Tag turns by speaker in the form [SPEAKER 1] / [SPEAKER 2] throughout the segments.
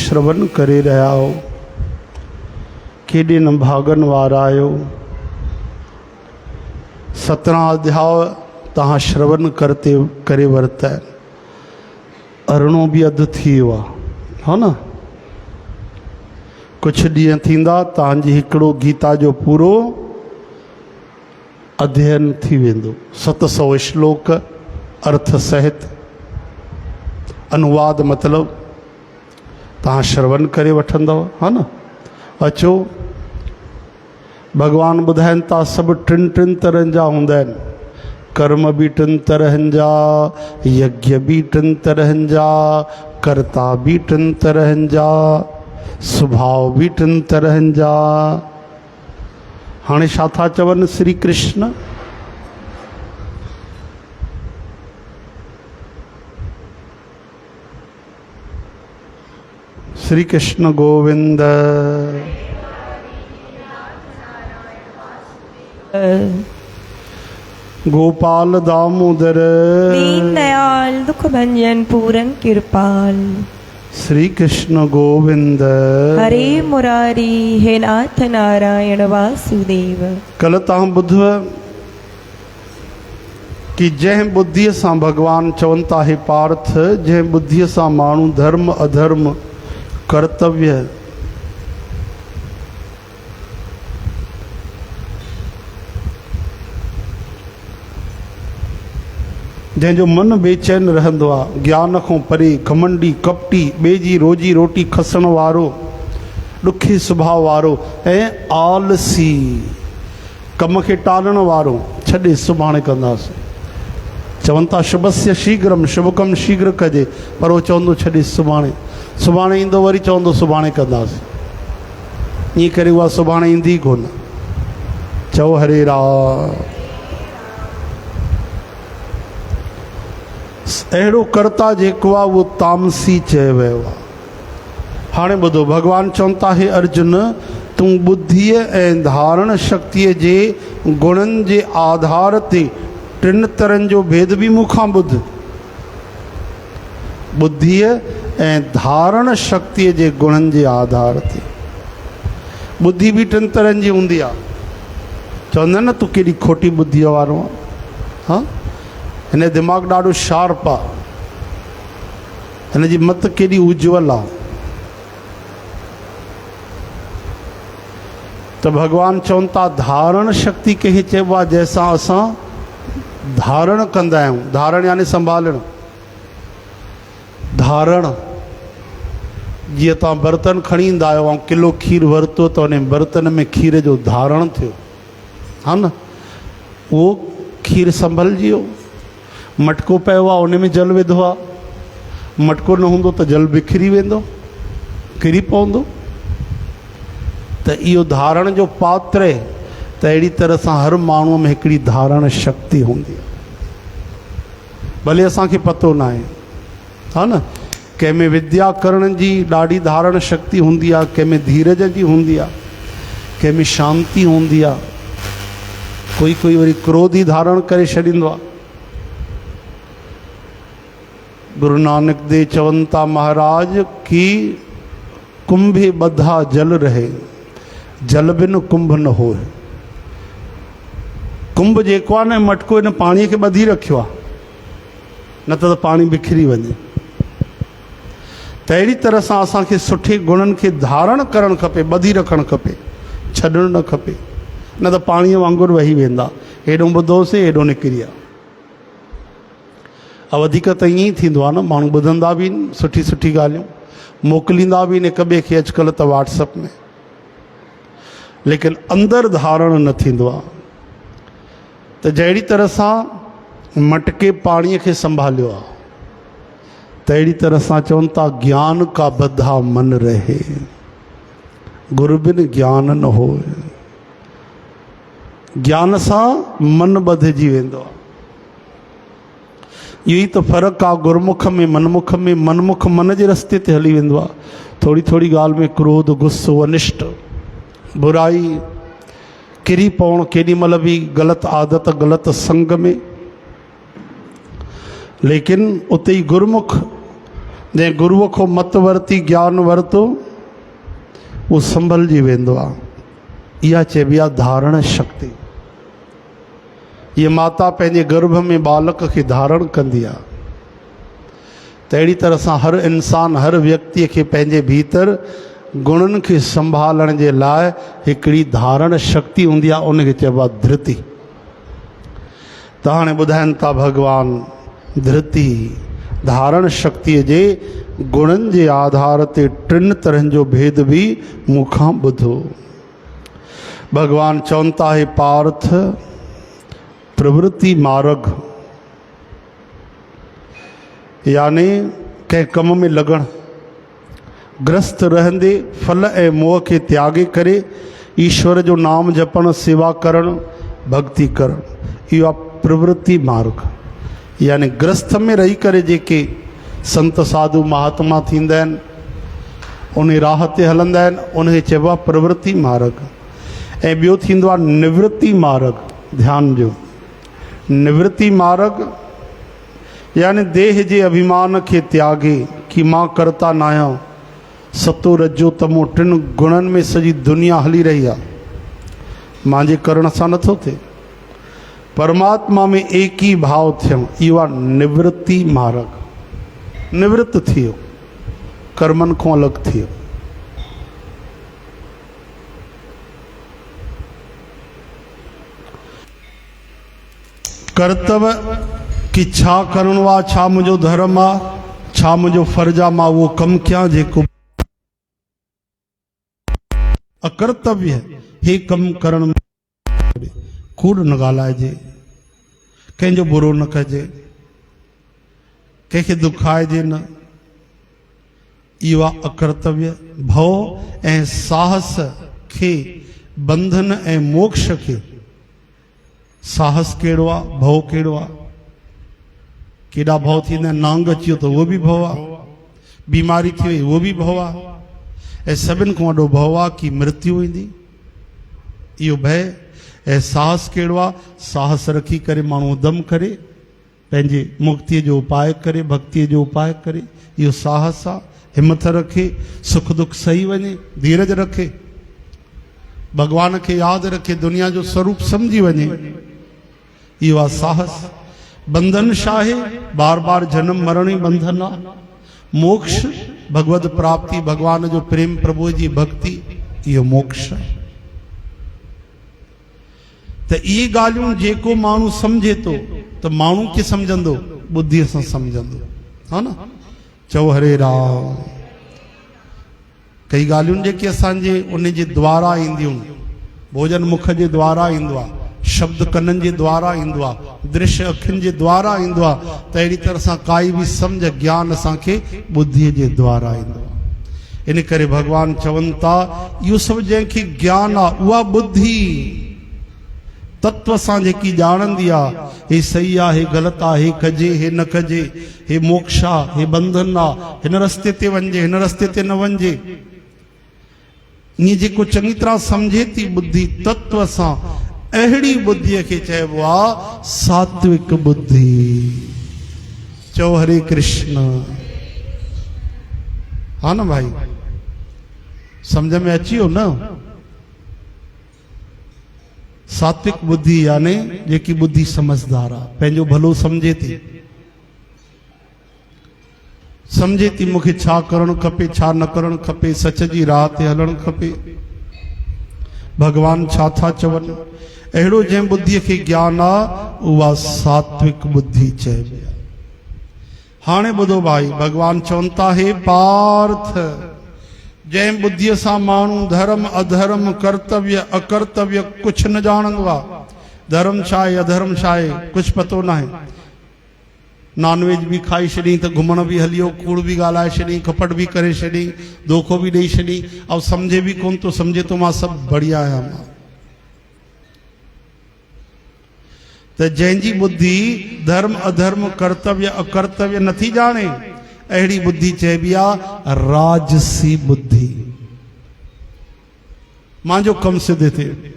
[SPEAKER 1] श्रवण करे रहा हो, केॾे न भागन वारा आयो। 17 अध्याय तहां श्रवण करते करे वरता है, अरणो भी अधु थी वियो आहे, हा न। कुछ ॾींहं थींदा तव्हांजी हिकिड़ो गीता जो पूरो अध्ययन थी वेंदो। 700 श्लोक अर्थ सहित अनुवाद मतलब तहां श्रवण करे वठंदव, हा न। अचो, भगवान ॿुधाइनि था सभु टिनि तरहनि जा हूंदा आहिनि। कर्म भी 3 तरहनि जा, यज्ञ भी 3 तरहनि जा, कर्ता भी 3 तरहनि जा, स्वभाव भी 3 तरहनि जा। हाणे छा था चवनि श्री कृष्ण? श्री कृष्ण गोविंद। गोपाल दामोदर
[SPEAKER 2] दीन दयाल दुख भंजन पूरन कृपाल।
[SPEAKER 1] श्री कृष्ण गोविंद।
[SPEAKER 2] हरे मुरारी हे नाथ नारायण वासुदेव।
[SPEAKER 1] कल तव्हां ॿुधव कि जंहिं बुद्धीअ सां भगवान चवनि था हे पार्थ, जंहिं बुद्धीअ सां माण्हू धर्म अधर्म कर्तव्य जंहिंजो मन बेचैन रहंदो आहे, ज्ञान खां परे, घमंडी कपटी, ॿिए जी रोजी रोटी खसण वारो, ॾुखी स्वभाव वारो ऐं आलसी, कम खे टालण वारो, छॾे सुभाणे कंदासीं। चवनि था शुभस्य शीघ्रम, शुभ कम शीघ्र कजे, पर उहो चवंदो छॾे सुभाणे, सुभाणे ईंदो वरी चवंदो सुभाणे कंदासीं। ईअं करे उहा सुभाणे ईंदी कोन। चओ हरे राम। अहिड़ो कर्ता जेको आहे उहो तामसी चयो वियो आहे। हाणे ॿुधो, भगवान चवनि था हे अर्जुन, तूं बुद्धीअ ऐं धारण शक्तिअ जे गुणनि जे आधार ते 3 तरहनि जो भेद बि मूंखां ॿुध। बुद्धीअ ऐं धारण शक्तिअ जे गुणनि जे आधार ते। बुद्धि बि 3 तरहनि जी हूंदी आहे। चवंदा न तूं केॾी खोटी बुद्धीअ वारो आहे, हा, हिन दिमाग़ ॾाढो शार्प आहे, हिन जी मत केॾी उज्जवल आहे। त भगवान चवनि था धारण शक्ति कंहिं चइबो आहे जंहिंसां असां धारण कंदा आहियूं। धारण यानी संभालण। धारण जीअं तव्हां बर्तन खणी ईंदा आहियो ऐं किलो खीरु वरितो त उन बर्तन में खीर जो धारण थियो, हा न, उहो खीरु संभलिजी वियो। मटको पियो आहे, उन में जल विधो आहे, मटको न हूंदो त जल बिखरी वेंदो, किरी पवंदो। त इहो धारण जो पात्र आहे। त अहिड़ी तरह सां हर माण्हूअ में हिकिड़ी धारण शक्ति हूंदी आहे, भले असांखे पतो न आहे, हा न। कंहिंमें विद्या करण जी ॾाढी धारण शक्ति हूंदी आहे, कंहिंमें धीरज जी हूंदी आहे, कंहिंमें शांती हूंदी आहे, कोई वरी क्रोध ई धारण करे छॾींदो आहे। गुरु नानक देव चवनि था महाराज कि कुंभे ॿधा जल रहे, जल बिन कुंभ न हो। कुंभ जेको आहे न, मटको इन पाणीअ खे ॿधी रखियो आहे, न त पाणी बिखरी वञे। त अहिड़ी तरह सां असांखे सुठे गुणनि खे धारण करणु खपे, ॿधी रखणु खपे, छॾणु न खपे, न त पाणीअ वांगुरु वही वेंदा। हेॾो ॿुधोसीं हेॾो निकिरी विया। वधीक त ईअं ई थींदो आहे न, माण्हू ॿुधंदा बि आहिनि सुठी सुठी ॻाल्हियूं, मोकिलींदा बि आहिनि हिक ॿिए खे अॼुकल्ह त व्हाट्सअप में, लेकिन अंदरि धारण न थींदो आहे। त जहिड़ी तरह सां मटके पाणीअ खे संभालियो आहे, त अहिड़ी तरह सां चवनि था ज्ञान का बधा मन रहे, गुरु बिन ज्ञान न हो। ज्ञान सां मन ॿधिजी वेंदो आहे। इहो ई त फ़र्क़ु आहे गुरमुख में मनमुख में। मनमुख मन जे रस्ते ते हली वेंदो आहे, थोरी थोरी ॻाल्हि में क्रोध, गुस्सो, अनिष्ट, बुराई, किरी पवणु, केॾी महिल बि ग़लति आदत, ग़लति संग में। लेकिन उते ई गुरमुख जंहिं गुरुअ खां मत वरिती ज्ञान वरितो उहो संभलिजी वेंदो आहे। इहा चइबी आहे धारण शक्ति। हीअ माता पंहिंजे गर्भ में बालक खे धारण कंदी आहे। त अहिड़ी तरह सां हर इंसान, हर व्यक्ति खे पंहिंजे भीतर गुणनि खे संभालण जे लाइ हिकिड़ी धारण शक्ति हूंदी आहे, उनखे चइबो आहे धृति। त हाणे ॿुधाइनि था भॻवान धृति धारण शक्तिअ जे गुणनि जे आधार ते 3 तरहनि जो भेद बि मूंखां ॿुधो। भॻवान चवनि था, हे पार्थ, प्रवृत्ति मार्ग यानी कंहिं कम में लॻण, ग्रस्त रहंदे फल ऐं मोह खे त्यागे करे ईश्वर जो नाम जपण, सेवा करण, भक्ति करण, इहो आहे प्रवृत्ति मार्ग। यानी ग्रस्त में रही करे जेके संत साधु महात्मा थींदा आहिनि, उन राह ते हलंदा आहिनि, उनखे चइबो आहे प्रवृत्ति मार्ग। ऐं ॿियो थींदो आहे निवृत्ति मार्ग। ध्यान ॾियो, निवृत्ति मार्ग यानी देह जे अभिमान खे त्यागे कि मां करता न आहियां। सतो रजो तमो 3 गुणनि में सॼी दुनिया हली रही आहे, मुंहिंजे करण सां नथो थिए। परमात्मा में एक ही भाव थियणु, इहो आहे निवृत्ति मार्ग। निवृत्त थी वियो, कर्मनि खां अलॻि थी वियो। कर्तव्य कि छा करणो आहे, छा मुंहिंजो धर्म आहे, छा मुंहिंजो फर्ज़ आहे, मां उहो कमु कयां जेको अकर्तव्य हे कमु करण में कूड़ न ॻाल्हाइजे, कंहिंजो बुरो न कजे, कंहिंखे दुखाइजे न, इहो आहे अकर्तव्य। भव ऐं साहस खे, बंधन ऐं मोक्ष खे, साहस कहिड़ो आहे, भव कहिड़ो आहे। केॾा भव थींदा आहिनि, नांग अची वियो त उहो बि भव आहे, बीमारी थी वई उहो बि भव आहे, ऐं सभिनि खां वॾो भव आहे कि मृत्यु ईंदी, इहो भय। ऐं साहस कहिड़ो आहे, साहस रखी करे माण्हू उद्यम करे पंहिंजे मुक्तीअ जो उपाय करे, भक्तीअ जो उपाय करे, इहो साहस आहे। हिमत रखे, सुख दुख सही वञे, धीरज रखे, भॻवान खे यादि रखे, दुनिया जो स्वरूप सम्झी वञे, इहो आहे साहस। बंधन छा आहे, बार बार जन्म मरण ई बंधन आहे। मोक्ष भगवत प्राप्ति, भगवान जो प्रेम, प्रभु जी भक्ति, इहो मोक्ष आहे। त इहे ॻाल्हियूं जेको माण्हू सम्झे थो त माण्हू खे सम्झंदो, बुद्धीअ सां सम्झंदो, हा न। चओ हरे राम। कई ॻाल्हियूं जेके असांजे उन जे द्वारा ईंदियूं, भोजन मुख जे द्वारा ईंदो आहे, शब्द कननि जे द्वारा ईंदो आहे, दृश्य अखियुनि जे द्वारा ईंदो आहे, त अहिड़ी तरह सां काई बि सम्झ ज्ञान असांखे बुद्धीअ जे द्वारा ईंदो आहे। इन करे भॻवान चवनि था, इहो सभु जंहिंखे ज्ञान आहे उहा बुद्धि तत्व सां जेकी ॼाणंदी आहे, हे सही आहे, हे ग़लति आहे, हे कजे, हे न कजे, हे मोक्ष आहे, हे बंधन आहे, हिन रस्ते ते वञिजे, हिन रस्ते ते न वञिजे, ईअं जेको चङी तरह सम्झे थी बुद्धि तत्व सां, अहिड़ी बुद्धीअ खे चइबो आहे सात्विक बुद्धि। चओ हरे कृष्ण। हा न भाई, समझ में अची वियो न। सात्विक बुद्धि यानी जेकी बुद्धि समझदार आहे, पंहिंजो भलो सम्झे थी, सम्झे थी मूंखे छा करणु खपे, छा न करणु खपे, सच जी राह ते हलणु खपे, भॻवान छा था चवनि, अहिड़ो जंहिं बुद्धीअ खे ज्ञान आहे उहा सात्विक बुद्धि चइबी आहे। हाणे ॿुधो भाई, भॻवान चवनि था, हे पार्थ, जंहिं बुद्धीअ सां माण्हू धर्म अधर्म, कर्तव्य अकर्तव्य कुझु न ॼाणंदो आहे, धर्म छा आहे, अधर्म छा आहे, कुझु पतो न आहे, नॉनवेज बि खाई छॾी त घुमण बि हली वियो, कूड़ बि ॻाल्हाए छॾी, कपट बि करे छॾी, धोखो बि ॾेई छॾी, ऐं सम्झे बि कोन थो, सम्झे थो मां सभु बढ़िया आहियां मां। त जंहिंजी बुद्धि धर्म अधर्म कर्तव्य अकर्तव्य नथी ॼाणे, अहिड़ी बुद्धि चइबी आहे राजसी बुद्धि। मुंहिंजो कमु सिद्ध थिए,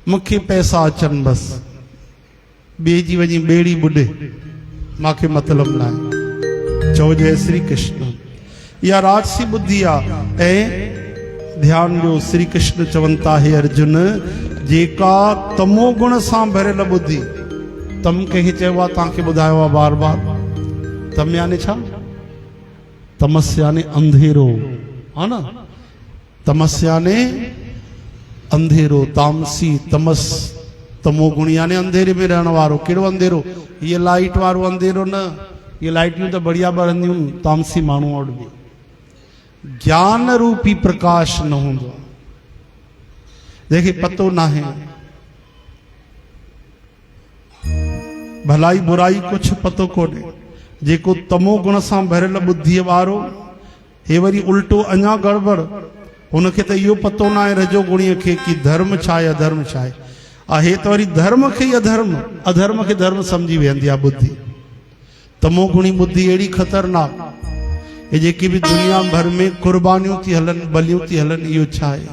[SPEAKER 1] मूंखे पैसा अचनि, बसि ॿिए जी वञी ॿेड़ी ॿुॾे, मूंखे मतिलबु न आहे। चओ जय श्री कृष्ण। इहा राजसी बुद्धि आहे। ऐं ध्यान ॾियो, श्री कृष्ण चवनि था, हे अर्जुन, जेका तमो गुण सां भरियल बुद्धि, तम कंहिंखे चयो आहे, तव्हांखे ॿुधायो आहे बार बार, तम यानी छा? तमस यानी अंधेरो, हा न? तमस यानी अंधेरो, तामसी, तमस, तमोगुण यानी अंधेरे में रहण वारो। कहिड़ो अंधेरो? ये लाइट वारो अंधेरो न, ये लाइटियूं त बढ़िया ॿरंदियूं तामसी माण्हू वटि बि। ज्ञान रूपी प्रकाश न हूंदो, जंहिंखे पतो न आहे भलाई बुराई कुछ पतो कोन्हे, जेको तमो गुण सां भरियल बुद्धीअ वारो, हे वरी उल्टो अञा गड़बड़, हुनखे त इहो पतो न आहे रजो गुणीअ खे कि धर्म छा आहे अधर्म छा आहे त वरी धर्म खे ई अधर्म, अधर्म खे धर्म सम्झी वेंदी आहे बुद्धि। तमो गुणी बुद्धि अहिड़ी ख़तरनाक, हे जेकी बि दुनिया भर में कुर्बानियूं थी हलनि, बलियूं थी हलनि, इहो छा आहे?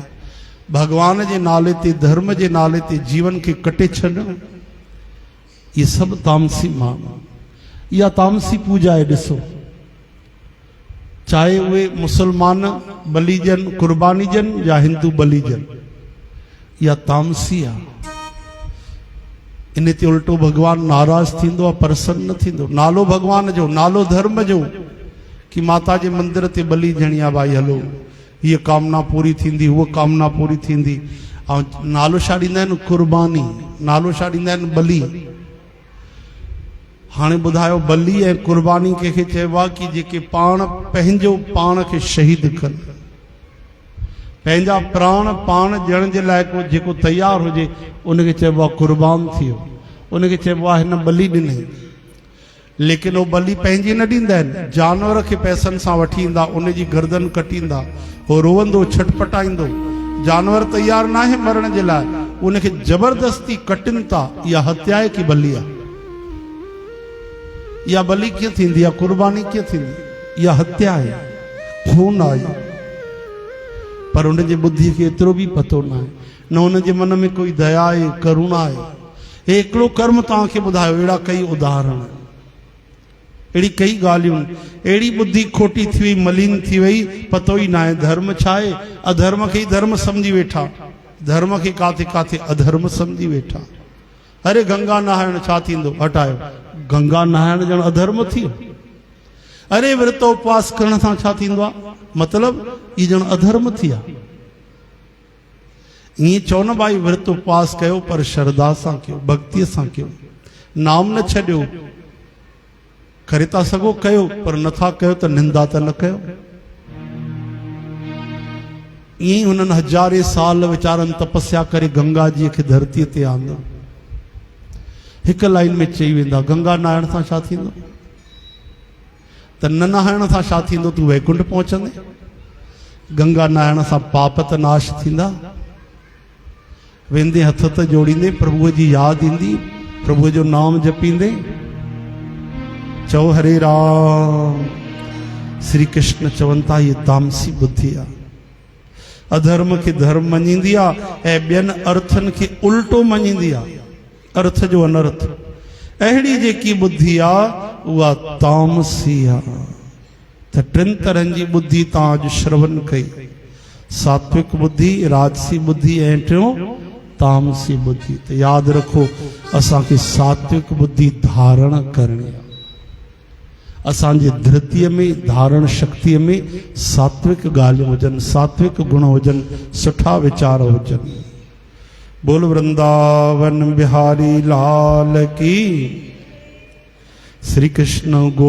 [SPEAKER 1] भगवान जे नाले ते, धर्म जे नाले ते जीवन खे कटे छॾणु, इहे सभु तामसी माण्हू, इहा तामसी पूजा आहे। ॾिसो, चाहे उहे मुसलमान बली ॾियनि, कुर्बानी ॾियनि, या हिंदू बली ॾियनि, इहा तामसी आहे। इन ते उल्टो भगवान नाराज़ थींदो आहे, प्रसन्न न थींदो। नालो भगवान जो, नालो धर्म जो, कि माता जे मंदिर ते बली ॾियणी आहे, भाई हलो, हीअ कामना पूरी थींदी, उहा कामना पूरी थींदी। ऐं नालो छा ॾींदा आहिनि? कुर्बानी। नालो छा ॾींदा आहिनि? बली। हाणे ॿुधायो, बली ऐं कुर्बानी कंहिंखे चइबो आहे? कि जेके पाण पंहिंजो पाण खे शहीद कनि, पंहिंजा प्राण पाण ॾियण जे लाइ को जेको तयारु हुजे, उनखे चइबो आहे कुर्बान थी वियो, उनखे चइबो आहे हिन बली ॾिनई। लेकिन उहो बली पंहिंजी न ॾींदा आहिनि, जानवर खे पैसनि सां वठी ईंदा, उनजी गर्दन कटींदा, उहो रोअंदो, छटपटाईंदो। जानवर तयारु न आहे मरण जे लाइ, उनखे ज़बरदस्ती कटिनि था। इहा हत्या आहे कि बली आहे? इहा बली कीअं थींदी आहे? कुर्बानी कीअं थींदी? इहा हत्या आहे, खून आहे। पर उनजे बुद्धीअ खे एतिरो बि पतो न आहे, न उनजे मन में कोई दया आहे, करुणा आहे। हे हिकिड़ो कर्म तव्हांखे ॿुधायो, अहिड़ा कई उदाहरण, अहिड़ी कई ॻाल्हियूं, अहिड़ी बुद्धि खोटी थी वई, मलिन थी वई, पतो ई न आहे धर्म छा आहे। अधर्म खे ई धर्म सम्झी वेठा, धर्म खे काथे काथे अधर्म सम्झी वेठा। अरे गंगा नहाइण छा थींदो? हटायो, गंगा नहाइण ॼण अधर्म थी वियो। अरे विर्त उपवास करण सां छा थींदो आहे? मतिलब इहो ॼण अधर्म थी आहे। ईअं चओ न भाई, विर्त उपवास कयो पर श्रद्धा सां कयो, भक्तीअ सां कयो, नाम न छॾियो। करे था सघो कयो, पर नथा कयो त निंदा त न कयो। ईअं ई हुननि हज़ारे साल वीचारनि तपस्या करे गंगा जीअ खे धरतीअ ते आंदो। हिकु लाइन में चई वेंदा, गंगा नहाइण सां छा थींदो? त न नहाइण सां छा थींदो? तूं वैकुंठ पहुचंदे। गंगा नहाइण सां पाप त नाश थींदा, वेंदे हथ त जोड़ींदे प्रभुअ जी यादि ईंदी, प्रभुअ जो नाम जपींदे। चओ हरे राम। श्री कृष्ण चवनि था, ये तामसी बुद्धि आहे, अधर्म खे धर्म मञींदी आहे ऐं ॿियनि अर्थनि खे उल्टो मञींदी आहे, अर्थ जो अनर्थ। अहिड़ी जेकी बुद्धि आहे उहा तामसी आहे। त टिनि तरहनि जी बुद्धि तव्हां अॼु श्रवण कई, सात्विक बुद्धि, राजसी बुद्धि ऐं टियों तामसी बुद्धि। त यादि रखो, असांखे सात्विक बुद्धि धारण करणी आहे। असांजे धृतीअ में, धारण शक्तिअ में सात्विक ॻाल्हियूं हुजनि, सात्विक गुण हुजनि, सुठा वीचार हुजनि। बोल वृंदावन बिहारी लाल की। श्री कृष्ण गो